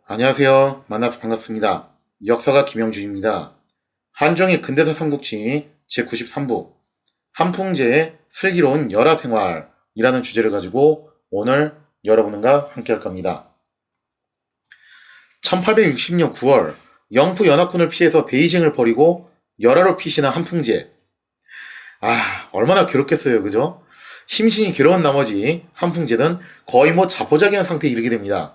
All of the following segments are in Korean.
안녕하세요. 만나서 반갑습니다. 역사가 김영준입니다. 한종일 근대사 삼국지 제93부 한풍제의 슬기로운 열화생활이라는 주제를 가지고 오늘 여러분과 함께 할 겁니다. 1860년 9월 영프 연합군을 피해서 베이징을 버리고 열화로 피신한 한풍제. 얼마나 괴롭겠어요, 그죠? 심신이 괴로운 나머지 한풍제는 거의 자포자기한 상태에 이르게 됩니다.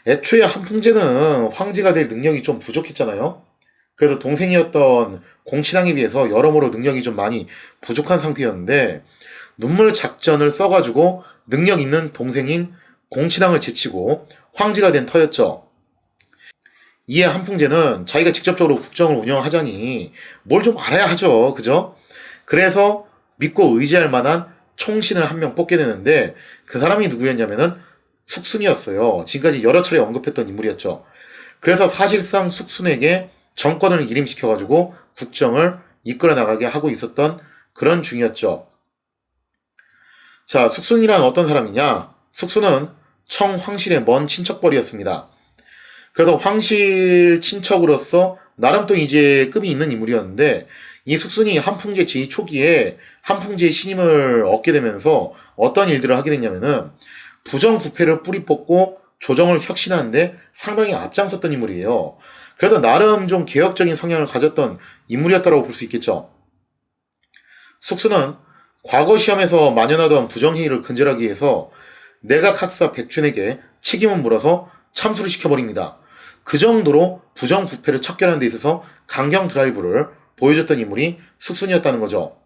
애초에 한풍제는 황제가 될 능력이 좀 부족했잖아요. 그래서 동생이었던 공친왕에 비해서 여러모로 능력이 좀 많이 부족한 상태였는데 눈물 작전을 써가지고 능력 있는 동생인 공친왕을 제치고 황제가 된 터였죠. 이에 한풍제는 자기가 직접적으로 국정을 운영하자니 뭘 좀 알아야 하죠. 그죠? 그래서 믿고 의지할 만한 총신을 한 명 뽑게 되는데 그 사람이 누구였냐면은 숙순이었어요. 지금까지 여러 차례 언급했던 인물이었죠. 그래서 사실상 숙순에게 정권을 이림시켜가지고 국정을 이끌어 나가게 하고 있었던 그런 중이었죠. 자, 숙순이란 어떤 사람이냐? 숙순은 청황실의 먼 친척벌이었습니다. 그래서 황실 친척으로서 나름 또 이제 급이 있는 인물이었는데 이 숙순이 한풍제 제2 초기에 한풍제의 신임을 얻게 되면서 어떤 일들을 하게 됐냐면은 부정부패를 뿌리 뽑고 조정을 혁신하는데 상당히 앞장섰던 인물이에요. 그래서 나름 좀 개혁적인 성향을 가졌던 인물이었다고 볼 수 있겠죠. 숙수는 과거 시험에서 만연하던 부정행위를 근절하기 위해서 내각 학사 백준에게 책임을 물어서 참수를 시켜버립니다. 그 정도로 부정부패를 척결하는 데 있어서 강경 드라이브를 보여줬던 인물이 숙순이었다는 거죠.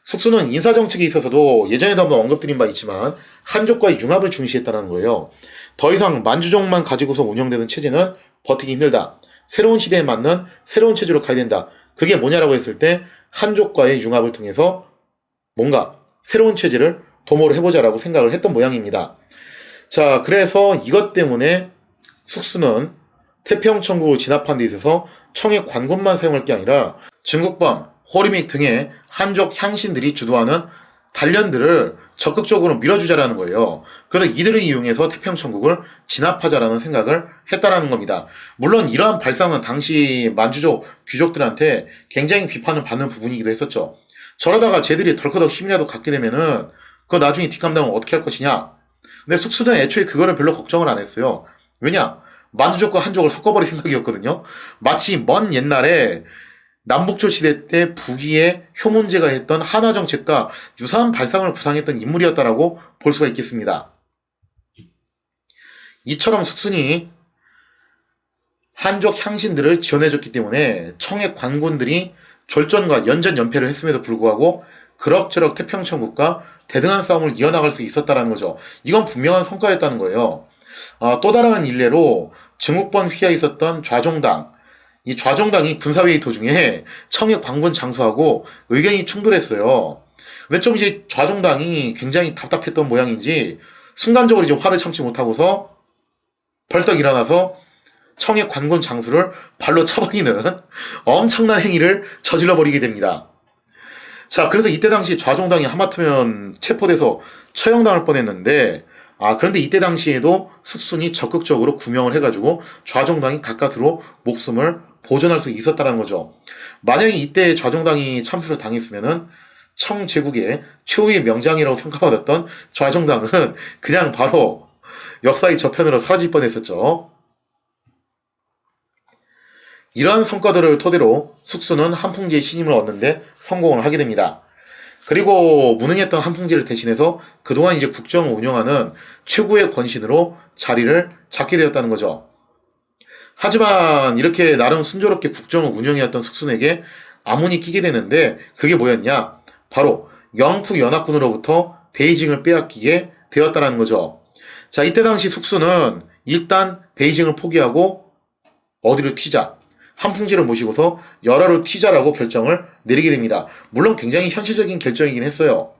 숙수는 인사정책에 있어서도 예전에도 한번 언급드린 바 있지만 한족과의 융합을 중시했다는 거예요. 더 이상 만주족만 가지고서 운영되는 체제는 버티기 힘들다. 새로운 시대에 맞는 새로운 체제로 가야 된다. 그게 뭐냐라고 했을 때 한족과의 융합을 통해서 뭔가 새로운 체제를 도모를 해보자라고 생각을 했던 모양입니다. 자, 그래서 이것 때문에 숙수는 태평천국을 진압한 데 있어서 청의 관군만 사용할 게 아니라 중국범, 호리믹 등의 한족 향신들이 주도하는 단련들을 적극적으로 밀어주자라는 거예요. 그래서 이들을 이용해서 태평천국을 진압하자라는 생각을 했다라는 겁니다. 물론 이러한 발상은 당시 만주족 귀족들한테 굉장히 비판을 받는 부분이기도 했었죠. 저러다가 쟤들이 덜커덕 힘이라도 갖게 되면은 그거 나중에 뒷감당을 어떻게 할 것이냐. 근데 숙수는 애초에 그거를 별로 걱정을 안 했어요. 왜냐? 만주족과 한족을 섞어버릴 생각이었거든요. 마치 먼 옛날에 남북조 시대 때 북위의 효문제가 했던 한화 정책과 유사한 발상을 구상했던 인물이었다라고 볼 수가 있겠습니다. 이처럼 숙순이 한족 향신들을 지원해줬기 때문에 청의 관군들이 졸전과 연전연패를 했음에도 불구하고 그럭저럭 태평천국과 대등한 싸움을 이어나갈 수 있었다는 거죠. 이건 분명한 성과였다는 거예요. 또 다른 일례로 증국번 휘하에 있었던 좌종당, 이 좌종당이 군사회의 도중에 청의 관군 장수하고 의견이 충돌했어요. 근데 좀 이제 좌종당이 굉장히 답답했던 모양인지 순간적으로 이제 화를 참지 못하고서 벌떡 일어나서 청의 관군 장수를 발로 차버리는 엄청난 행위를 저질러 버리게 됩니다. 자, 그래서 이때 당시 좌종당이 하마터면 체포돼서 처형당할 뻔했는데 그런데 이때 당시에도 숙순이 적극적으로 구명을 해가지고 좌종당이 가까스로 목숨을 보존할 수 있었다는 거죠. 만약에 이때 좌종당이 참수를 당했으면은 청제국의 최후의 명장이라고 평가받았던 좌종당은 그냥 바로 역사의 저편으로 사라질 뻔했었죠. 이러한 성과들을 토대로 숙수는 한풍제의 신임을 얻는데 성공을 하게 됩니다. 그리고 무능했던 한풍제를 대신해서 그동안 이제 국정을 운영하는 최고의 권신으로 자리를 잡게 되었다는 거죠. 하지만 이렇게 나름 순조롭게 국정을 운영해왔던 숙순에게 아문이 끼게 되는데 그게 뭐였냐? 바로 영프 연합군으로부터 베이징을 빼앗기게 되었다는 거죠. 자, 이때 당시 숙순은 일단 베이징을 포기하고 어디로 튀자? 한풍제를 모시고서 열화로 튀자라고 결정을 내리게 됩니다. 물론 굉장히 현실적인 결정이긴 했어요.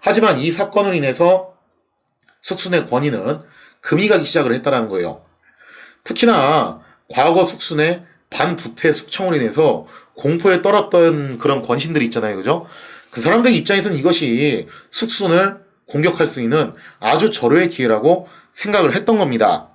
하지만 이 사건을 인해서 숙순의 권위는 금이 가기 시작을 했다는 거예요. 특히나 과거 숙순의 반부패 숙청으로 인해서 공포에 떨었던 그런 권신들이 있잖아요. 그죠? 그 사람들 입장에서는 이것이 숙순을 공격할 수 있는 아주 절호의 기회라고 생각을 했던 겁니다.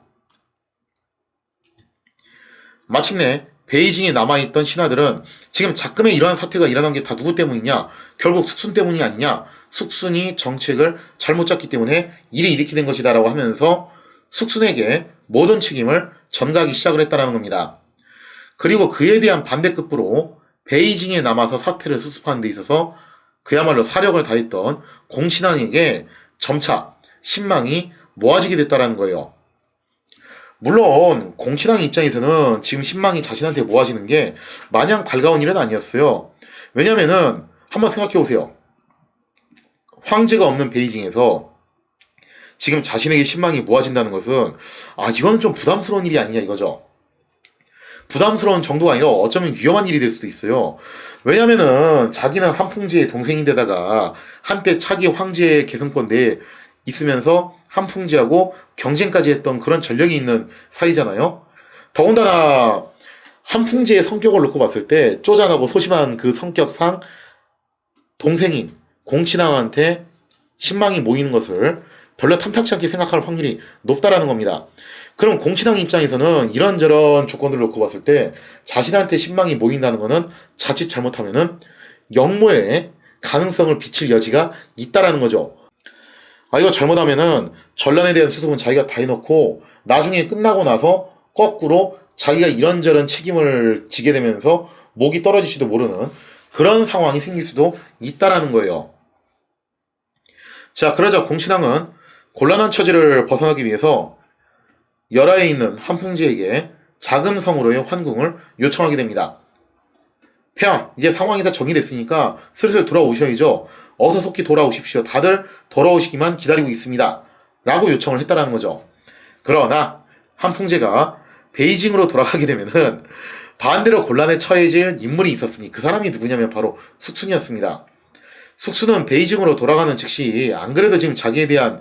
마침내 베이징에 남아있던 신하들은 지금 작금의 이러한 사태가 일어난 게 다 누구 때문이냐? 결국 숙순 때문이 아니냐? 숙순이 정책을 잘못 짰기 때문에 일이 이렇게 된 것이다 라고 하면서 숙순에게 모든 책임을 전가하기 시작을 했다는 겁니다. 그리고 그에 대한 반대급부로 베이징에 남아서 사태를 수습하는 데 있어서 그야말로 사력을 다했던 공신왕에게 점차 신망이 모아지게 됐다는 거예요. 물론 공신왕 입장에서는 지금 신망이 자신한테 모아지는 게 마냥 달가운 일은 아니었어요. 왜냐면은 한번 생각해보세요. 황제가 없는 베이징에서 지금 자신에게 신망이 모아진다는 것은 이거는 좀 부담스러운 일이 아니냐 이거죠. 부담스러운 정도가 아니라 어쩌면 위험한 일이 될 수도 있어요. 왜냐면은 자기는 한풍제의 동생인데다가 한때 차기 황제의 계승권 내에 있으면서 한풍제하고 경쟁까지 했던 그런 전력이 있는 사이잖아요. 더군다나 한풍제의 성격을 놓고 봤을 때 쪼잔하고 소심한 그 성격상 동생인 공친왕한테 신망이 모이는 것을 별로 탐탁치 않게 생각할 확률이 높다라는 겁니다. 그럼 공친왕 입장에서는 이런저런 조건들을 놓고 봤을 때 자신한테 신망이 모인다는 것은 자칫 잘못하면은 역모의 가능성을 비칠 여지가 있다라는 거죠. 이거 잘못하면은 전란에 대한 수습은 자기가 다 해놓고 나중에 끝나고 나서 거꾸로 자기가 이런저런 책임을 지게 되면서 목이 떨어질지도 모르는 그런 상황이 생길 수도 있다라는 거예요. 자, 그러자 공신왕은 곤란한 처지를 벗어나기 위해서 열하에 있는 한풍제에게 자금성으로의 환궁을 요청하게 됩니다. 폐하, 이제 상황이 다 정리됐으니까 슬슬 돌아오셔야죠. 어서 속히 돌아오십시오. 다들 돌아오시기만 기다리고 있습니다. 라고 요청을 했다라는 거죠. 그러나 한풍제가 베이징으로 돌아가게 되면은 반대로 곤란에 처해질 인물이 있었으니 그 사람이 누구냐면 바로 숙순이었습니다. 숙순은 베이징으로 돌아가는 즉시 안 그래도 지금 자기에 대한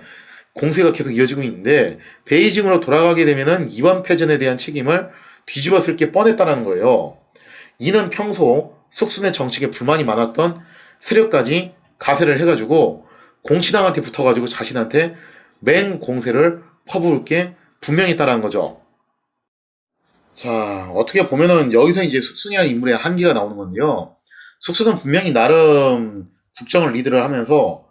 공세가 계속 이어지고 있는데 베이징으로 돌아가게 되면은 이번 패전에 대한 책임을 뒤집어 쓸 게 뻔했다는 거예요. 이는 평소 숙순의 정책에 불만이 많았던 세력까지 가세를 해가지고 공신왕한테 붙어가지고 자신한테 맹공세를 퍼부을 게 분명히 있다는 거죠. 자, 어떻게 보면은 여기서 이제 숙순이라는 인물의 한계가 나오는 건데요. 숙순은 분명히 나름 국정을 리드를 하면서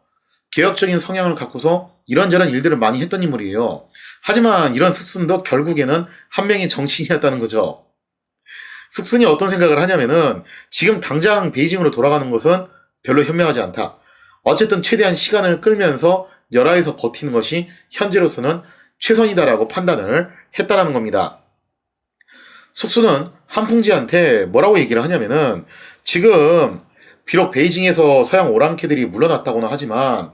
개혁적인 성향을 갖고서 이런저런 일들을 많이 했던 인물이에요. 하지만 이런 숙순도 결국에는 한 명의 정치인이었다는 거죠. 숙순이 어떤 생각을 하냐면은 지금 당장 베이징으로 돌아가는 것은 별로 현명하지 않다. 어쨌든 최대한 시간을 끌면서 열하에서 버티는 것이 현재로서는 최선이다라고 판단을 했다라는 겁니다. 숙순은 한풍지한테 뭐라고 얘기를 하냐면은 지금 비록 베이징에서 서양 오랑캐들이 물러났다고는 하지만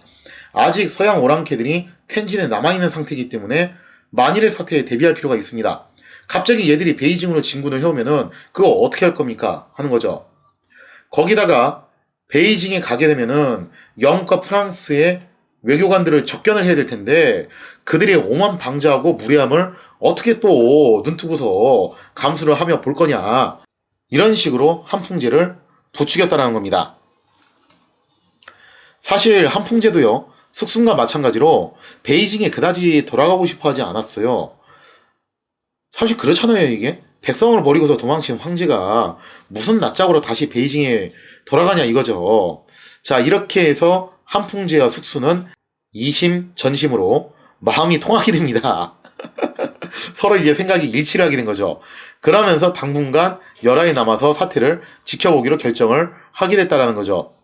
아직 서양 오랑캐들이 텐진에 남아있는 상태이기 때문에 만일의 사태에 대비할 필요가 있습니다. 갑자기 얘들이 베이징으로 진군을 해오면은 그거 어떻게 할 겁니까? 하는 거죠. 거기다가 베이징에 가게 되면은 영국과 프랑스의 외교관들을 접견을 해야 될 텐데 그들의 오만 방자하고 무례함을 어떻게 또 눈뜨고서 감수를 하며 볼 거냐. 이런 식으로 한풍제를 부추겼다는 겁니다. 사실 한풍제도요. 숙순과 마찬가지로 베이징에 그다지 돌아가고 싶어 하지 않았어요. 사실 그렇잖아요, 이게. 백성을 버리고서 도망친 황제가 무슨 낯짝으로 다시 베이징에 돌아가냐 이거죠. 자, 이렇게 해서 한풍제와 숙순은 이심전심으로 마음이 통하게 됩니다. 서로 이제 생각이 일치를 하게 된 거죠. 그러면서 당분간 열하에 남아서 사태를 지켜보기로 결정을 하게 됐다라는 거죠.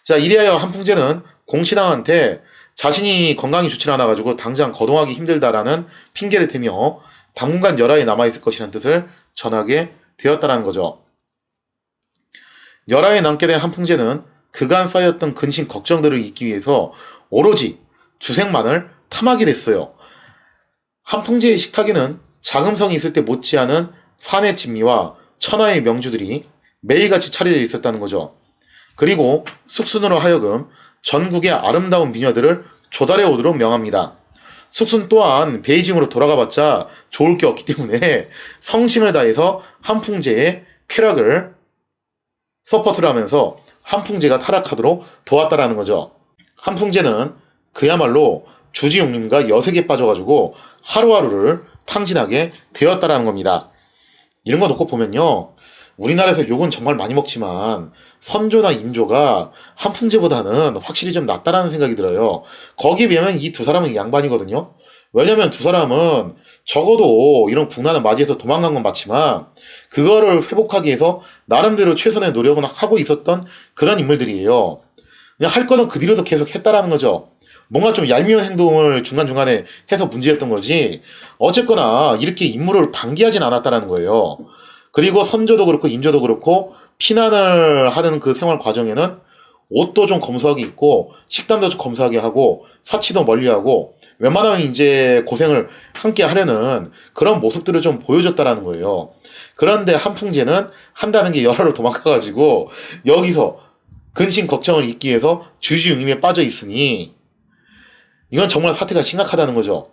자, 이리하여 한풍제는 공신왕한테 자신이 건강이 좋지 않아가지고 당장 거동하기 힘들다라는 핑계를 대며 당분간 열하에 남아있을 것이라는 뜻을 전하게 되었다라는 거죠. 열하에 남게 된 한풍제는 그간 쌓였던 근심 걱정들을 잊기 위해서 오로지 주생만을 탐하게 됐어요. 한풍제의 식탁에는 자금성이 있을 때 못지않은 산의 진미와 천하의 명주들이 매일같이 차려져 있었다는 거죠. 그리고 숙순으로 하여금 전국의 아름다운 미녀들을 조달해 오도록 명합니다. 숙순 또한 베이징으로 돌아가봤자 좋을 게 없기 때문에 성심을 다해서 한풍제의 쾌락을 서포트를 하면서 한풍제가 타락하도록 도왔다라는 거죠. 한풍제는 그야말로 주지용님과 여색에 빠져가지고 하루하루를 탕진하게 되었다라는 겁니다. 이런 거 놓고 보면요. 우리나라에서 욕은 정말 많이 먹지만 선조나 인조가 한풍제보다는 확실히 좀 낫다라는 생각이 들어요. 거기에 비하면 이 두 사람은 양반이거든요. 왜냐면 두 사람은 적어도 이런 국난을 맞이해서 도망간 건 맞지만 그거를 회복하기 위해서 나름대로 최선의 노력은 하고 있었던 그런 인물들이에요. 그냥 할 거는 그 뒤로도 계속 했다라는 거죠. 뭔가 좀 얄미운 행동을 중간중간에 해서 문제였던 거지. 어쨌거나 이렇게 임무를 방기하진 않았다라는 거예요. 그리고 선조도 그렇고 인조도 그렇고 피난을 하는 그 생활 과정에는 옷도 좀 검소하게 입고 식단도 좀 검소하게 하고 사치도 멀리하고 웬만하면 이제 고생을 함께 하려는 그런 모습들을 좀 보여줬다라는 거예요. 그런데 한풍제는 한다는 게 열화로 도망가가지고 여기서 근심 걱정을 잊기 위해서 주지웅임에 빠져 있으니 이건 정말 사태가 심각하다는 거죠.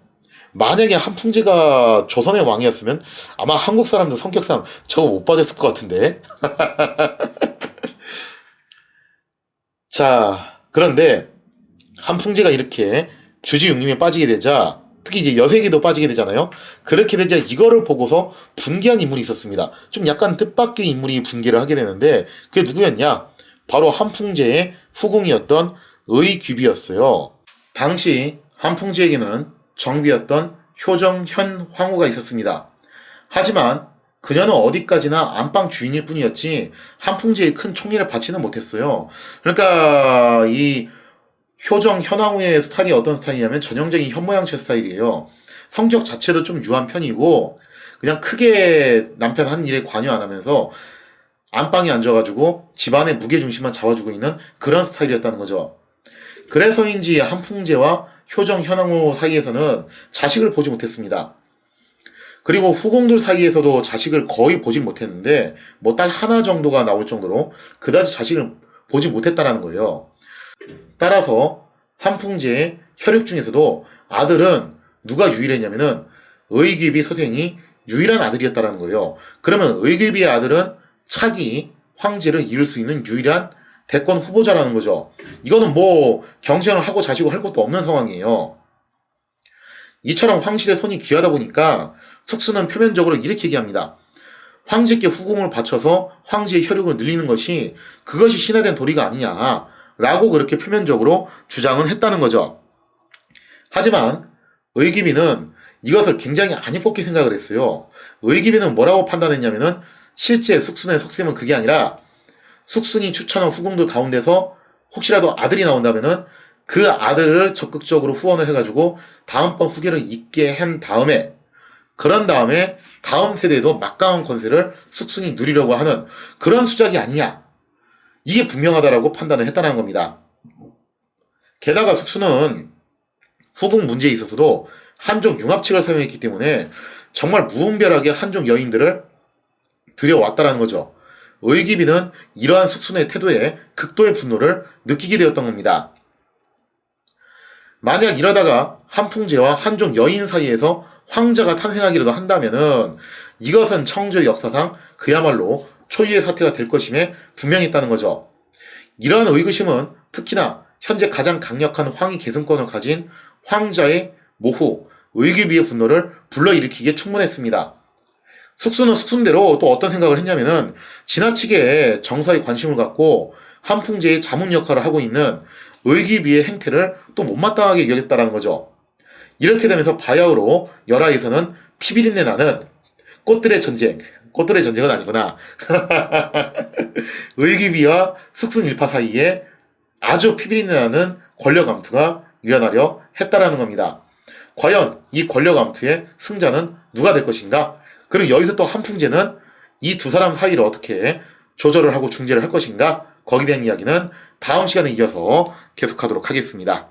만약에 한풍제가 조선의 왕이었으면 아마 한국 사람들 성격상 저거 못 빠졌을 것 같은데. 자, 그런데 한풍제가 이렇게 주지웅림에 빠지게 되자 특히 이제 여세기도 빠지게 되잖아요. 그렇게 되자 이거를 보고서 분개한 인물이 있었습니다. 좀 약간 뜻밖의 인물이 분개를 하게 되는데 그게 누구였냐? 바로 한풍제의 후궁이었던 의귀비였어요. 당시 한풍제에게는 정비였던 효정현 황후가 있었습니다. 하지만 그녀는 어디까지나 안방 주인일 뿐이었지 한풍제의 큰 총리를 받지는 못했어요. 그러니까 이 효정 현황후의 스타일이 어떤 스타일이냐면 전형적인 현모양처 스타일이에요. 성격 자체도 좀 유한 편이고 그냥 크게 남편 한 일에 관여 안 하면서 안방에 앉아가지고 집안의 무게중심만 잡아주고 있는 그런 스타일이었다는 거죠. 그래서인지 한풍제와 효정 현황후 사이에서는 자식을 보지 못했습니다. 그리고 후궁들 사이에서도 자식을 거의 보지 못했는데 뭐 딸 하나 정도가 나올 정도로 그다지 자식을 보지 못했다라는 거예요. 따라서 한풍제의 혈육 중에서도 아들은 누가 유일했냐면은 의귀비 서생이 유일한 아들이었다라는 거예요. 그러면 의귀비의 아들은 차기 황제를 이룰 수 있는 유일한 대권 후보자라는 거죠. 이거는 뭐 경쟁을 하고 자시고 할 것도 없는 상황이에요. 이처럼 황실의 손이 귀하다 보니까 숙수는 표면적으로 이렇게 얘기합니다. 황제께 후궁을 바쳐서 황제의 혈육을 늘리는 것이 그것이 신화된 도리가 아니냐라고 그렇게 표면적으로 주장은 했다는 거죠. 하지만 의기비는 이것을 굉장히 안 이뻤게 생각을 했어요. 의기비는 뭐라고 판단했냐면은 실제 숙순의 속셈은 그게 아니라 숙순이 추천한 후궁들 가운데서 혹시라도 아들이 나온다면은 그 아들을 적극적으로 후원을 해가지고 다음번 후계를 잇게 한 다음에 그런 다음에 다음 세대에도 막강한 권세를 숙순이 누리려고 하는 그런 수작이 아니냐. 이게 분명하다라고 판단을 했다는 겁니다. 게다가 숙순은 후궁 문제에 있어서도 한족 융합책을 사용했기 때문에 정말 무분별하게 한족 여인들을 들여왔다라는 거죠. 의기비는 이러한 숙순의 태도에 극도의 분노를 느끼게 되었던 겁니다. 만약 이러다가 한풍제와 한족 여인 사이에서 황자가 탄생하기라도 한다면은 이것은 청조의 역사상 그야말로 초유의 사태가 될 것임에 분명히 있다는 거죠. 이러한 의구심은 특히나 현재 가장 강력한 황위 계승권을 가진 황자의 모후, 의기비의 분노를 불러일으키기에 충분했습니다. 숙수는 숙순대로 또 어떤 생각을 했냐면은 지나치게 정사에 관심을 갖고 한풍제의 자문 역할을 하고 있는 의기비의 행태를 또 못마땅하게 여겼다라는 거죠. 이렇게 되면서 바야흐로 열하에서는 피비린내 나는 꽃들의 전쟁은 아니구나. 의기비와 숙순 일파 사이에 아주 피비린내 나는 권력 암투가 일어나려 했다라는 겁니다. 과연 이 권력 암투의 승자는 누가 될 것인가? 그리고 여기서 또 한풍제는 이 두 사람 사이를 어떻게 조절을 하고 중재를 할 것인가? 거기에 대한 이야기는 다음 시간에 이어서 계속하도록 하겠습니다.